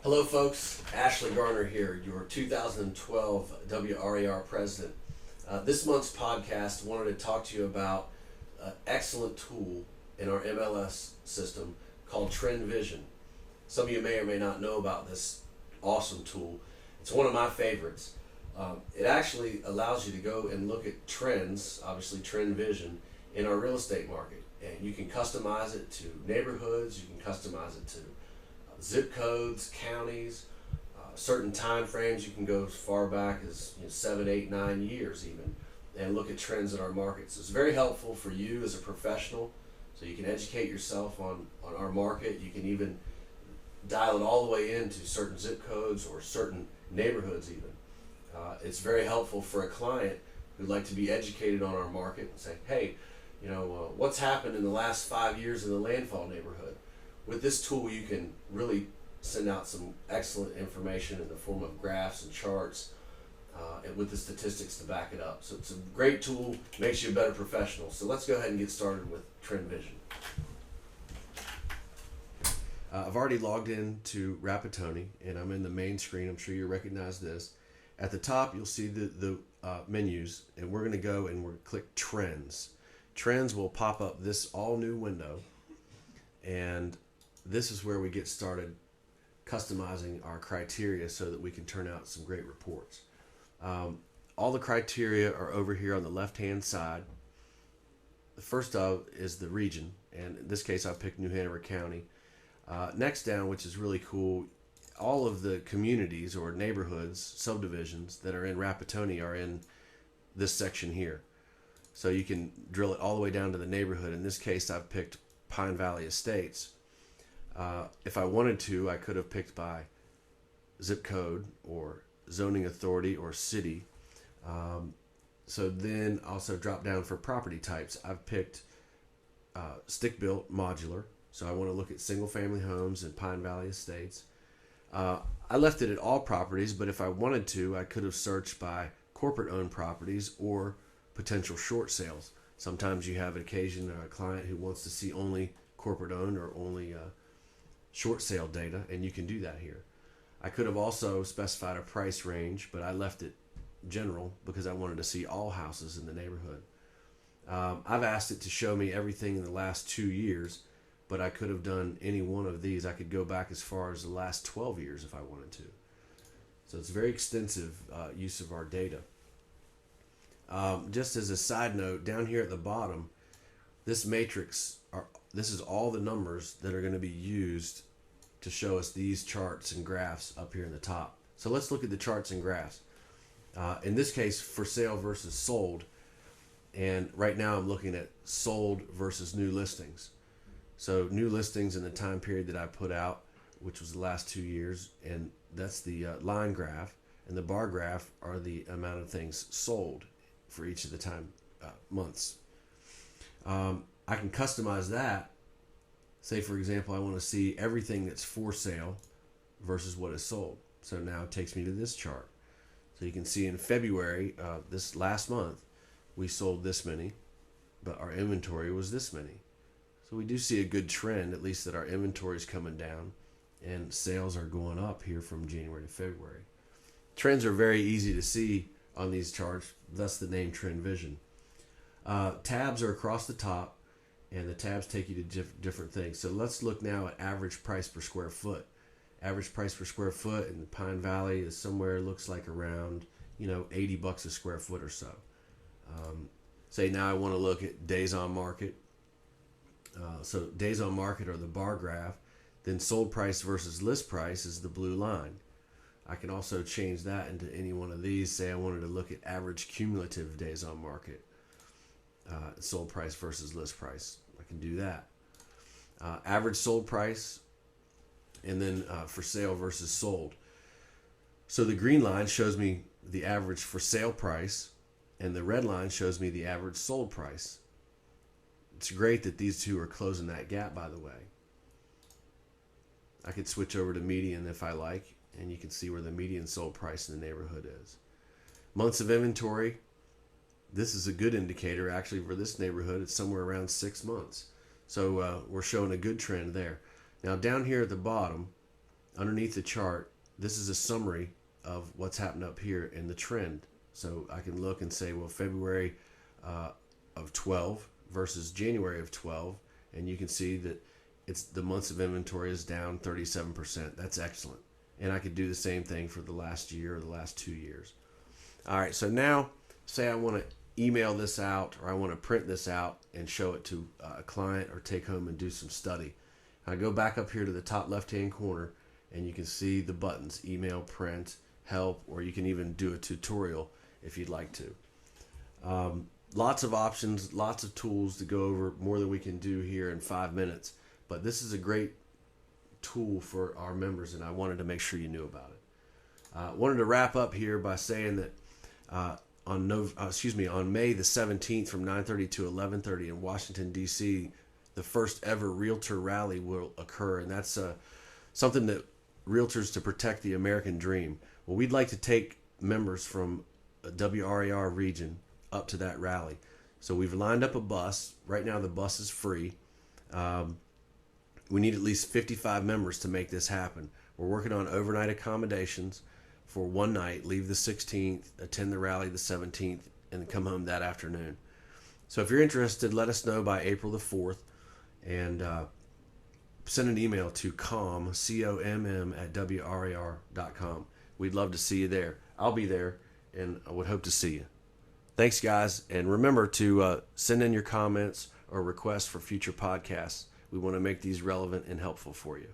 Hello folks, Ashley Garner here, your 2012 WRAR president. This month's podcast wanted to talk to you about an excellent tool in our MLS system called TRENDVision. Some of you may or may not know about this awesome tool. It's one of my favorites. It actually allows you to go and look at trends, obviously TRENDVision, in our real estate market. And you can customize it to neighborhoods, you can customize it to zip codes, counties, certain time frames. You can go as far back as 7, 8, 9 years even, and look at trends in our markets. It's very helpful for you as a professional, so you can educate yourself on our market. You can even dial it all the way into certain zip codes or certain neighborhoods even. It's very helpful for a client who'd like to be educated on our market and say, hey, what's happened in the last 5 years in the landfall neighborhood? With this tool, you can really send out some excellent information in the form of graphs and charts, and with the statistics to back it up. So it's a great tool, makes you a better professional. So let's go ahead and get started with TRENDVision. I've already logged in to Rapatoni, and I'm in the main screen. I'm sure you recognize this. At the top, you'll see the menus, and we're going to go and we're going to click Trends. Trends will pop up this all new window, and this is where we get started customizing our criteria so that we can turn out some great reports. All the criteria are over here on the left hand side. The first of is the region, and in this case I picked New Hanover County. Next down, which is really cool, all of the communities or neighborhoods, subdivisions that are in Rapatoni are in this section here. So you can drill it all the way down to the neighborhood. In this case I've picked Pine Valley Estates. If I wanted to, I could have picked by zip code or zoning authority or city. So then also drop down for property types. I've picked stick-built modular. So I want to look at single-family homes and Pine Valley Estates. I left it at all properties, but if I wanted to, I could have searched by corporate-owned properties or potential short sales. Sometimes you have an occasion or a client who wants to see only corporate-owned or only short sale data, and you can do that here. I could have also specified a price range, but I left it general because I wanted to see all houses in the neighborhood. I've asked it to show me everything in the last 2 years, but I could have done any one of these. I could go back as far as the last 12 years if I wanted to. So it's very extensive use of our data. Just as a side note, down here at the bottom, this matrix, this is all the numbers that are going to be used to show us these charts and graphs up here in the top. So let's look at the charts and graphs. In this case, for sale versus sold. And right now I'm looking at sold versus new listings. So new listings in the time period that I put out, which was the last 2 years, and that's the line graph. And the bar graph are the amount of things sold for each of the time months. I can customize that. Say, for example, I want to see everything that's for sale versus what is sold. So now it takes me to this chart. So you can see in February, this last month, we sold this many, but our inventory was this many. So we do see a good trend, at least that our inventory is coming down and sales are going up here from January to February. Trends are very easy to see on these charts, thus the name TRENDVision. Tabs are across the top, and the tabs take you to different things. So let's look now at average price per square foot. Average price per square foot in the Pine Valley is somewhere, looks like around $80 a square foot or so. Say now I want to look at days on market. So days on market are the bar graph. Then sold price versus list price is the blue line. I can also change that into any one of these. Say I wanted to look at average cumulative days on market. Sold price versus list price. I can do that. Average sold price, and then for sale versus sold. So the green line shows me the average for sale price, and the red line shows me the average sold price. It's great that these two are closing that gap, by the way. I could switch over to median if I like, and you can see where the median sold price in the neighborhood is. Months of inventory. This is a good indicator actually for this neighborhood. It's somewhere around 6 months. So we're showing a good trend there. Now down here at the bottom, underneath the chart, this is a summary of what's happened up here in the trend. So I can look and say, well, February of 12 versus January of 12, and you can see that it's the months of inventory is down 37%. That's excellent. And I could do the same thing for the last year or the last 2 years. All right, so now say I want to email this out, or I want to print this out and show it to a client, or take home and do some study. I go back up here to the top left-hand corner, and you can see the buttons: email, print, help, or you can even do a tutorial if you'd like to. Lots of options, lots of tools to go over, more than we can do here in 5 minutes. But this is a great tool for our members, and I wanted to make sure you knew about it. Wanted to wrap up here by saying that on May the 17th from 9:30 to 11:30 in Washington, D.C., the first ever Realtor Rally will occur, and that's something that realtors to protect the American dream. Well, we'd like to take members from a WRAR region up to that rally. So we've lined up a bus. Right now the bus is free. We need at least 55 members to make this happen. We're working on overnight accommodations for one night. Leave the 16th, attend the rally the 17th, and then come home that afternoon. So if you're interested, let us know by April the 4th, and send an email to comm at wrar.com. We'd love to see you there. I'll be there, and I would hope to see you. Thanks, guys, and remember to send in your comments or requests for future podcasts. We want to make these relevant and helpful for you.